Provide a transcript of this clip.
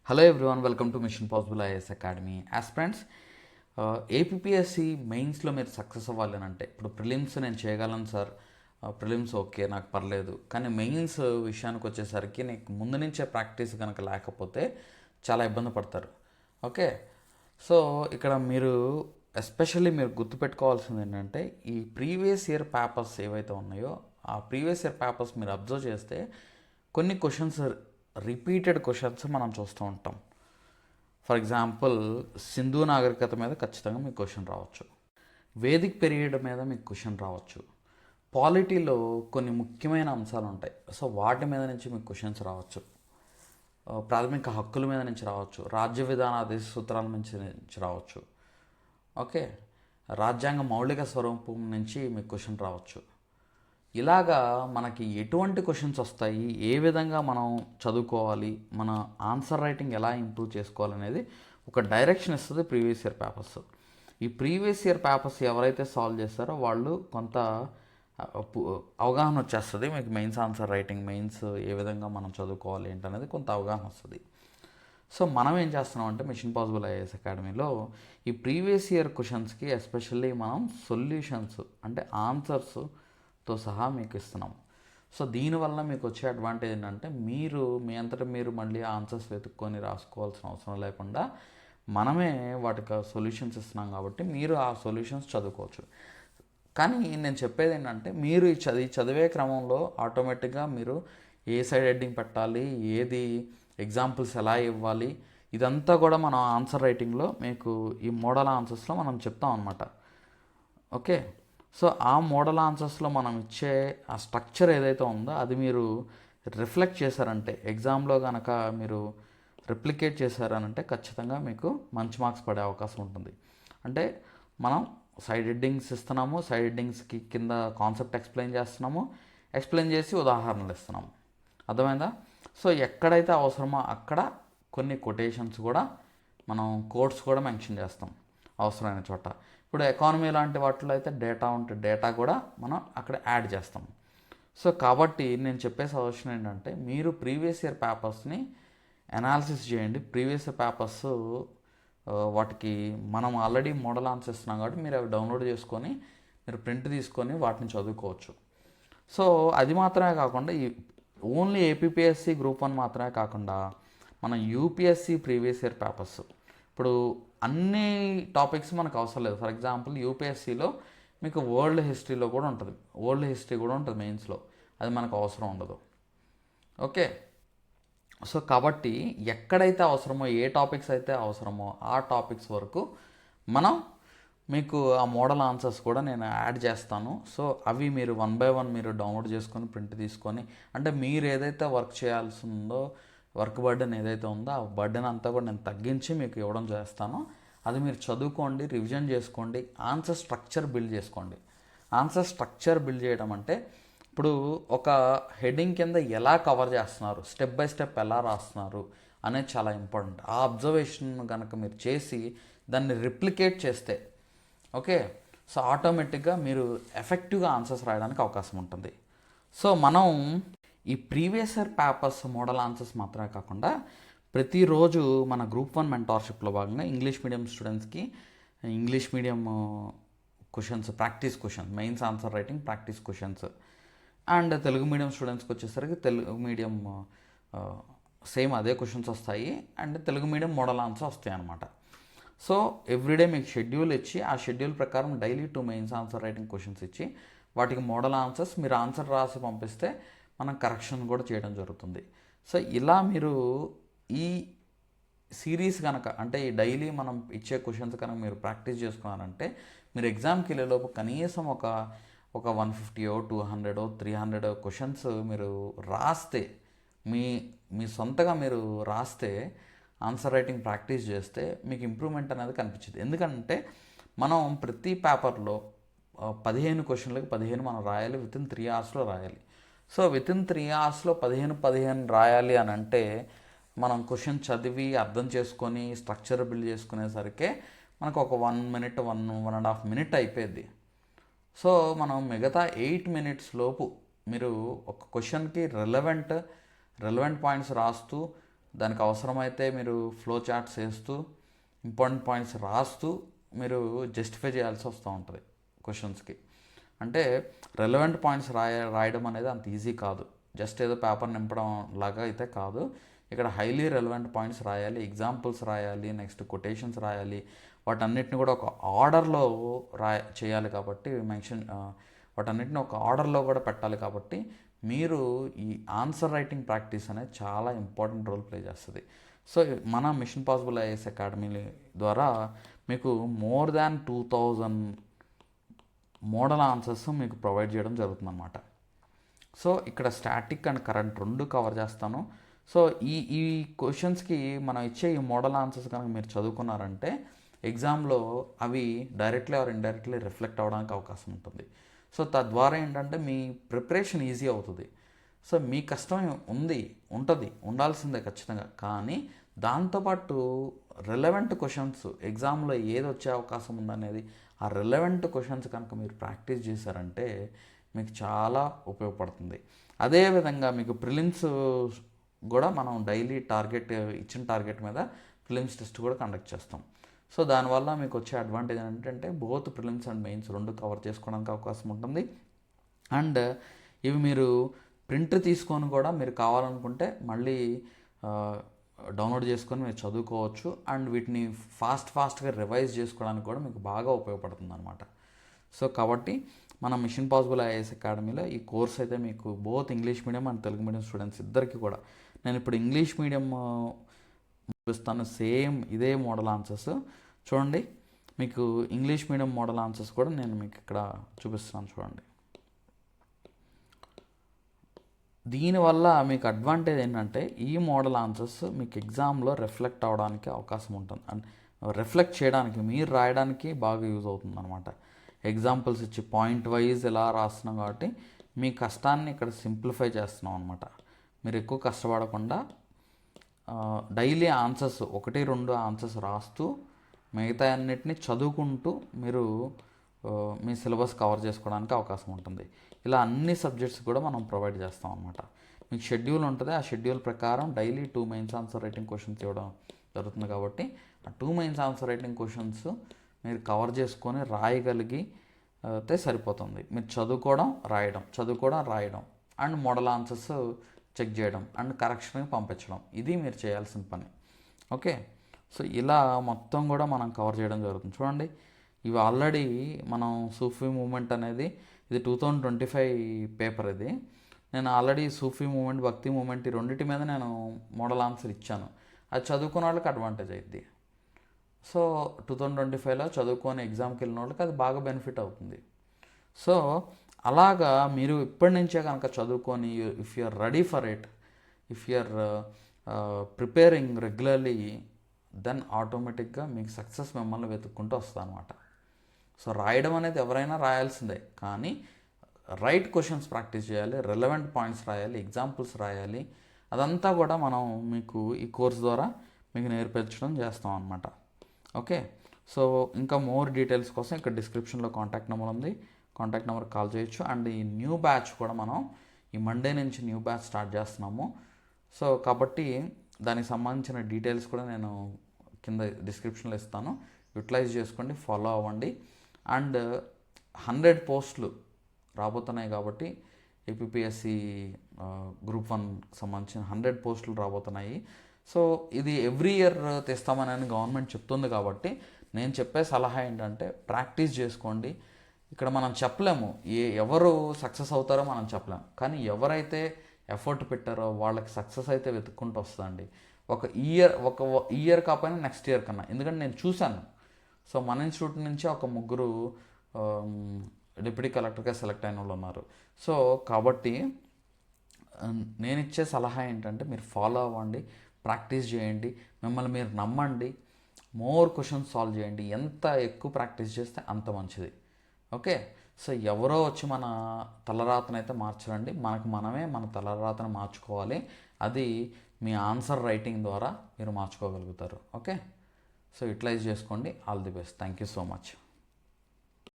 Hello everyone, welcome to Mission Possible IAS Academy. Aspirants, APSC మెయిన్స్లో మీరు success అవ్వాలని అంటే ఇప్పుడు ప్రిలిమ్స్ నేను చేయగలను సార్, ప్రిలిమ్స్ ఓకే నాకు పర్లేదు, కానీ మెయిన్స్ విషయానికి వచ్చేసరికి నీకు ముందు నుంచే ప్రాక్టీస్ కనుక లేకపోతే చాలా ఇబ్బంది పడతారు. ఓకే, సో ఇక్కడ మీరు ఎస్పెషల్లీ మీరు గుర్తుపెట్టుకోవాల్సింది ఏంటంటే ఈ ప్రీవియస్ ఇయర్ పేపర్స్ ఏవైతే ఉన్నాయో ఆ ప్రీవియస్ ఇయర్ పేపర్స్ మీరు అబ్జర్వ్ చేస్తే కొన్ని క్వశ్చన్స్ రిపీటెడ్ క్వశ్చన్స్ మనం చూస్తూ ఉంటాం. ఫర్ ఎగ్జాంపుల్ సింధు నాగరికత మీద ఖచ్చితంగా మీకు క్వశ్చన్ రావచ్చు, వేదిక్ పీరియడ్ మీద మీకు క్వశ్చన్ రావచ్చు, పాలిటీలో కొన్ని ముఖ్యమైన అంశాలు ఉంటాయి, సో వాటి మీద నుంచి మీకు క్వశ్చన్స్ రావచ్చు, ప్రాథమిక హక్కుల మీద నుంచి రావచ్చు, రాజ్య విధాన ఆదేశ సూత్రాల నుంచి రావచ్చు, ఓకే, రాజ్యాంగ మౌలిక స్వరూపం నుంచి మీకు క్వశ్చన్ రావచ్చు. ఇలాగా మనకి ఎటువంటి క్వశ్చన్స్ వస్తాయి, ఏ విధంగా మనం చదువుకోవాలి, మన ఆన్సర్ రైటింగ్ ఎలా ఇంప్రూవ్ చేసుకోవాలనేది ఒక డైరెక్షన్ ఇస్తుంది ప్రీవియస్ ఇయర్ పేపర్స్. ఈ ప్రీవియస్ ఇయర్ పేపర్స్ ఎవరైతే సాల్వ్ చేస్తారో వాళ్ళు కొంత అవగాహన వచ్చేస్తుంది మీకు మెయిన్స్ ఆన్సర్ రైటింగ్, మెయిన్స్ ఏ విధంగా మనం చదువుకోవాలి ఏంటనేది కొంత అవగాహన వస్తుంది. సో మనం ఏం చేస్తున్నాం అంటే మిషన్ పాసిబుల్ ఐఏఎస్ అకాడమీలో ఈ ప్రీవియస్ ఇయర్ క్వశ్చన్స్కి ఎస్పెషల్లీ మనం సొల్యూషన్స్ అంటే ఆన్సర్స్తో సహా మీకు ఇస్తున్నాం. సో దీనివల్ల మీకు వచ్చే అడ్వాంటేజ్ ఏంటంటే మీరు మీ అంతటా మీరు మళ్ళీ ఆన్సర్స్ వెతుక్కొని రాసుకోవాల్సిన అవసరం లేకుండా మనమే వాటికి సొల్యూషన్స్ ఇస్తున్నాం కాబట్టి మీరు ఆ సొల్యూషన్స్ చదువుకోవచ్చు. కానీ నేను చెప్పేది ఏంటంటే మీరు ఈ చదివే క్రమంలో ఆటోమేటిక్గా మీరు ఏ సైడ్ హెడ్డింగ్ పెట్టాలి, ఏది ఎగ్జాంపుల్స్ ఎలా ఇవ్వాలి, ఇదంతా కూడా మనం ఆన్సర్ రైటింగ్లో మీకు ఈ మోడల్ ఆన్సర్స్లో మనం చెప్తాం అన్నమాట. ఓకే, సో ఆ మోడల్ ఆన్సర్స్లో మనం ఇచ్చే ఆ స్ట్రక్చర్ ఏదైతే ఉందో అది మీరు రిఫ్లెక్ట్ చేశారంటే, ఎగ్జామ్లో కనుక మీరు రిప్లికేట్ చేశారనంటే ఖచ్చితంగా మీకు మంచి మార్క్స్ పడే అవకాశం ఉంటుంది. అంటే మనం సైడ్ హెడ్డింగ్స్ ఇస్తున్నాము, సైడ్ హెడ్డింగ్స్కి కింద కాన్సెప్ట్ ఎక్స్ప్లెయిన్ చేస్తున్నాము, ఎక్స్ప్లెయిన్ చేసి ఉదాహరణలు ఇస్తున్నాము. అర్థమైందా? సో ఎక్కడైతే అవసరమో అక్కడ కొన్ని కొటేషన్స్ కూడా మనం కోడ్స్ కూడా మెన్షన్ చేస్తాం అవసరమైన చోట. ఇప్పుడు ఎకానమీ లాంటి వాటిలో అయితే డేటా ఉంటే డేటా కూడా మనం అక్కడ యాడ్ చేస్తాం. సో కాబట్టి నేను చెప్పే సజెషన్ ఏంటంటే మీరు ప్రీవియస్ ఇయర్ పేపర్స్ని అనాలిసిస్ చేయండి. ప్రీవియస్ ఇయర్ పేపర్స్ వాటికి మనం ఆల్రెడీ మోడల్ ఆన్సర్స్ ఇస్తున్నాం కాబట్టి మీరు అవి డౌన్లోడ్ చేసుకొని మీరు ప్రింట్ తీసుకొని వాటిని చదువుకోవచ్చు. సో అది మాత్రమే కాకుండా ఈ ఓన్లీ ఏపీఎస్సి గ్రూప్ 1 మాత్రమే కాకుండా మన యూపీఎస్సి ప్రీవియస్ ఇయర్ పేపర్స్ ఇప్పుడు అన్ని టాపిక్స్ మనకు అవసరం లేదు. ఫర్ ఎగ్జాంపుల్ యూపీఎస్సిలో మీకు వరల్డ్ హిస్టరీలో కూడా ఉంటుంది, వరల్డ్ హిస్టరీ కూడా ఉంటుంది మెయిన్స్లో, అది మనకు అవసరం ఉండదు. ఓకే, సో కాబట్టి ఎక్కడైతే అవసరమో, ఏ టాపిక్స్ అయితే అవసరమో ఆ టాపిక్స్ వరకు మనం మీకు ఆ మోడల్ ఆన్సర్స్ కూడా నేను యాడ్ చేస్తాను. సో అవి మీరు 1 by 1 మీరు డౌన్లోడ్ చేసుకొని ప్రింట్ తీసుకొని, అంటే మీరు ఏదైతే వర్క్ చేయాల్సి ఉందో, వర్క్ బర్డెన్ ఏదైతే ఉందో ఆ బర్డెన్ అంతా కూడా నేను తగ్గించి మీకు ఇవ్వడం చేస్తాను. అది మీరు చదువుకోండి, రివిజన్ చేసుకోండి, ఆన్సర్ స్ట్రక్చర్ బిల్డ్ చేసుకోండి. ఆన్సర్ స్ట్రక్చర్ బిల్డ్ చేయడం అంటే ఇప్పుడు ఒక హెడ్డింగ్ కింద ఎలా కవర్ చేస్తున్నారు, స్టెప్ బై స్టెప్ ఎలా రాస్తున్నారు అనేది చాలా ఇంపార్టెంట్. ఆ అబ్జర్వేషన్ కనుక మీరు చేసి దాన్ని రిప్లికేట్ చేస్తే ఓకే, సో ఆటోమేటిక్గా మీరు ఎఫెక్టివ్గా ఆన్సర్స్ రాయడానికి అవకాశం ఉంటుంది. సో మనం ఈ previous year papers model answers మాత్రమే కాకుండా ప్రతిరోజు మన గ్రూప్ 1 మెంటార్షిప్లో భాగంగా ఇంగ్లీష్ మీడియం స్టూడెంట్స్కి English medium questions, practice questions, mains answer writing practice questions, and Telugu medium స్టూడెంట్స్కి వచ్చేసరికి తెలుగు మీడియం సేమ్ అదే క్వశ్చన్స్ వస్తాయి, and Telugu medium model answer వస్తాయి అన్నమాట. సో ఎవ్రీడే మీకు షెడ్యూల్ ఇచ్చి ఆ షెడ్యూల్ ప్రకారం daily 2 mains answer writing questions ఇచ్చి వాటికి మోడల్ ఆన్సర్స్ మీరు ఆన్సర్ రాసి పంపిస్తే మనం కరెక్షన్ కూడా చేయడం జరుగుతుంది. సో ఇలా మీరు ఈ సిరీస్ కనుక, అంటే ఈ డైలీ మనం ఇచ్చే క్వశ్చన్స్ కనుక మీరు ప్రాక్టీస్ చేసుకున్నారంటే మీరు ఎగ్జామ్కి వెళ్ళేలోపు కనీసం ఒక 150 200 300 క్వశ్చన్స్ మీరు రాస్తే, మీ సొంతగా మీరు రాస్తే, ఆన్సర్ రైటింగ్ ప్రాక్టీస్ చేస్తే మీకు ఇంప్రూవ్మెంట్ అనేది కనిపించింది. ఎందుకంటే మనం ప్రతి పేపర్లో 15 క్వశ్చన్లకు 15 మనం రాయాలి, వితిన్ 3 అవర్స్లో రాయాలి. సో వితిన్ 3 అవర్స్లో 15 రాయాలి అని అంటే మనం క్వశ్చన్ చదివి అర్థం చేసుకొని స్ట్రక్చర్ బిల్డ్ చేసుకునేసరికి మనకు ఒక 1 minute 1.5 minute అయిపోయింది. సో మనం మిగతా 8 minutes లోపు మీరు ఒక క్వశ్చన్కి రెలవెంట్ పాయింట్స్ రాస్తూ దానికి అవసరమైతే మీరు ఫ్లో చార్ట్స్ వేస్తూ ఇంపార్టెంట్ పాయింట్స్ రాస్తూ మీరు జస్టిఫై చేయాల్సి వస్తూ ఉంటుంది క్వశ్చన్స్కి. అంటే రెలవెంట్ పాయింట్స్ రాయడం అనేది అంత ఈజీ కాదు, జస్ట్ ఏదో పేపర్ నింపడం లాగా అయితే కాదు. ఇక్కడ హైలీ రెలవెంట్ పాయింట్స్ రాయాలి, ఎగ్జాంపుల్స్ రాయాలి, నెక్స్ట్ కొటేషన్స్ రాయాలి, వాటన్నిటిని కూడా ఒక ఆర్డర్లో చేయాలి. కాబట్టి వాటన్నిటిని ఒక ఆర్డర్లో కూడా పెట్టాలి. కాబట్టి మీరు ఈ ఆన్సర్ రైటింగ్ ప్రాక్టీస్ అనేది చాలా ఇంపార్టెంట్ రోల్ ప్లే చేస్తుంది. సో మన మిషన్ పాసిబుల్ ఐఏఎస్ అకాడమీ ద్వారా మీకు మోర్ దాన్ 2000 మోడల్ ఆన్సర్స్ మీకు ప్రొవైడ్ చేయడం జరుగుతుంది అన్నమాట. సో ఇక్కడ స్టాటిక్ అండ్ కరెంట్ రెండు కవర్ చేస్తాను. సో ఈ క్వశ్చన్స్కి మనం ఇచ్చే ఈ మోడల్ ఆన్సర్స్ కనుక మీరు చదువుకున్నారంటే ఎగ్జామ్లో అవి డైరెక్ట్లీ ఆర్ ఇండైరెక్ట్లీ రిఫ్లెక్ట్ అవ్వడానికి అవకాశం ఉంటుంది. సో తద్వారా ఏంటంటే మీ ప్రిపరేషన్ ఈజీ అవుతుంది. సో మీ కష్టం ఉంటుంది, ఉండాల్సిందే ఖచ్చితంగా. కానీ దాంతోపాటు రిలవెంట్ క్వశ్చన్స్ ఎగ్జామ్లో ఏది వచ్చే అవకాశం ఉందనేది ఆ రిలవెంట్ క్వశ్చన్స్ కనుక మీరు ప్రాక్టీస్ చేశారంటే మీకు చాలా ఉపయోగపడుతుంది. అదేవిధంగా మీకు ప్రిలిమ్స్ కూడా మనం డైలీ ఇచ్చిన టార్గెట్ మీద ప్రిలిమ్స్ టెస్ట్ కూడా కండక్ట్ చేస్తాం. సో దానివల్ల మీకు వచ్చే అడ్వాంటేజ్ ఏంటంటే బోత్ ప్రిలిమ్స్ అండ్ మెయిన్స్ రెండు కవర్ చేసుకోవడానికి అవకాశం ఉంటుంది. అండ్ ఇవి మీరు ప్రింట్ తీసుకొని కూడా మీరు కావాలనుకుంటే మళ్ళీ డౌన్లోడ్ చేసుకొని మీరు చదువుకోవచ్చు. అండ్ వీటిని ఫాస్ట్గా రివైజ్ చేసుకోవడానికి కూడా మీకు బాగా ఉపయోగపడుతుంది అనమాట. సో కాబట్టి మన మిషన్ పాసిబుల్ ఐఏఎస్ అకాడమీలో ఈ కోర్స్ అయితే మీకు both English medium and Telugu medium students ఇద్దరికి కూడా నేను ఇప్పుడు ఇంగ్లీష్ మీడియం చూపిస్తాను. సేమ్ ఇదే మోడల్ ఆన్సర్స్ చూడండి. మీకు ఇంగ్లీష్ మీడియం మోడల్ ఆన్సర్స్ కూడా నేను మీకు ఇక్కడ చూపిస్తున్నాను చూడండి. దీనివల్ల మీకు అడ్వాంటేజ్ ఏంటంటే ఈ మోడల్ ఆన్సర్స్ మీకు ఎగ్జామ్లో రిఫ్లెక్ట్ అవ్వడానికి అవకాశం ఉంటుంది. అండ్ రిఫ్లెక్ట్ చేయడానికి మీరు రాయడానికి బాగా యూజ్ అవుతుంది అనమాట. ఎగ్జాంపుల్స్ ఇచ్చి పాయింట్ వైజ్ ఎలా రాస్తున్నాం కాబట్టి మీ కష్టాన్ని ఇక్కడ సింప్లిఫై చేస్తున్నాం అనమాట. మీరు ఎక్కువ కష్టపడకుండా డైలీ ఆన్సర్స్ 1-2 ఆన్సర్స్ రాస్తూ మిగతా అన్నిటిని చదువుకుంటూ మీరు మీ సిలబస్ కవర్ చేసుకోవడానికి అవకాశం ఉంటుంది. ఇలా అన్ని సబ్జెక్ట్స్ కూడా మనం ప్రొవైడ్ చేస్తాం అనమాట. మీకు షెడ్యూల్ ఉంటుంది, ఆ షెడ్యూల్ ప్రకారం daily 2 mains answer writing questions ఇవ్వడం జరుగుతుంది. కాబట్టి ఆ 2 మెయిన్స్ ఆన్సర్ రైటింగ్ క్వశ్చన్స్ మీరు కవర్ చేసుకొని రాయగలిగి అయితే సరిపోతుంది. మీరు చదువుకోవడం రాయడం అండ్ మోడల్ ఆన్సర్స్ చెక్ చేయడం అండ్ కరెక్షన్కి పంపించడం, ఇది మీరు చేయాల్సిన పని. ఓకే, సో ఇలా మొత్తం కూడా మనం కవర్ చేయడం జరుగుతుంది. చూడండి, ఇవి ఆల్రెడీ మనం సూఫీ మూమెంట్ అనేది ఇది 2025 పేపర్. ఇది నేను ఆల్రెడీ సూఫీ మూమెంట్, భక్తి మూమెంట్ ఈ రెండింటి మీద నేను మోడల్ ఆన్సర్ ఇచ్చాను. అది చదువుకున్న వాళ్ళకి అడ్వాంటేజ్ అయింది. సో 2025లో చదువుకొని ఎగ్జామ్కి వెళ్ళిన వాళ్ళకి అది బాగా బెనిఫిట్ అవుతుంది. సో అలాగా మీరు ఇప్పటి నుంచే కనుక చదువుకొని if you are ready for it, if you are preparing regularly, then ఆటోమేటిక్గా మీకు సక్సెస్ మిమ్మల్ని వెతుక్కుంటూ వస్తుంది అనమాట. సో రాయడం అనేది ఎవరైనా రాయాల్సిందే, కానీ రైట్ క్వశ్చన్స్ ప్రాక్టీస్ చేయాలి, రిలవెంట్ పాయింట్స్ రాయాలి, ఎగ్జాంపుల్స్ రాయాలి. అదంతా కూడా మనం మీకు ఈ కోర్స్ ద్వారా మీకు నేర్పించడం చేస్తాం అనమాట. ఓకే, సో ఇంకా మోర్ డీటెయిల్స్ కోసం ఇక్కడ డిస్క్రిప్షన్లో కాంటాక్ట్ నెంబర్ ఉంది, కాంటాక్ట్ నెంబర్కి కాల్ చేయొచ్చు. అండ్ ఈ న్యూ బ్యాచ్ కూడా మనం ఈ మండే నుంచి న్యూ బ్యాచ్ స్టార్ట్ చేస్తున్నాము. సో కాబట్టి దానికి సంబంధించిన డీటెయిల్స్ కూడా నేను కింద డిస్క్రిప్షన్లో ఇస్తాను, యూటిలైజ్ చేసుకోండి, ఫాలో అవ్వండి. అండ్ 100 పోస్టులు రాబోతున్నాయి కాబట్టి ఏపీపీఎస్సి గ్రూప్ 1 సంబంధించిన 100 పోస్టులు రాబోతున్నాయి. సో ఇది ఎవ్రీ ఇయర్ తెస్తామని గవర్నమెంట్ చెప్తుంది. కాబట్టి నేను చెప్పే సలహా ఏంటంటే ప్రాక్టీస్ చేసుకోండి. ఇక్కడ మనం చెప్పలేము ఎవరు సక్సెస్ అవుతారో మనం చెప్పలేము, కానీ ఎవరైతే ఎఫర్ట్ పెట్టారో వాళ్ళకి సక్సెస్ అయితే వెతుక్కుంటూ వస్తుందండి. ఒక ఇయర్ కాకపోయినా నెక్స్ట్ ఇయర్ కన్నా. ఎందుకంటే నేను చూశాను. సో మన ఇన్స్టిట్యూట్ నుంచి ఒక 3 డిప్యూటీ కలెక్టర్గా సెలెక్ట్ అయిన వాళ్ళు ఉన్నారు. సో కాబట్టి నేను ఇచ్చే సలహా ఏంటంటే మీరు ఫాలో అవ్వండి, ప్రాక్టీస్ చేయండి, మిమ్మల్ని మీరు నమ్మండి, మోర్ క్వశ్చన్స్ సాల్వ్ చేయండి. ఎంత ఎక్కువ ప్రాక్టీస్ చేస్తే అంత మంచిది. ఓకే, సో ఎవరో వచ్చి మన తలరాతను అయితే మార్చరండి, మనకు మనమే మన తలరాతను మార్చుకోవాలి. అది మీ ఆన్సర్ రైటింగ్ ద్వారా మీరు మార్చుకోగలుగుతారు. ఓకే, సో యూటిలైజ్ చేసుకోండి. All the best. Thank you so much.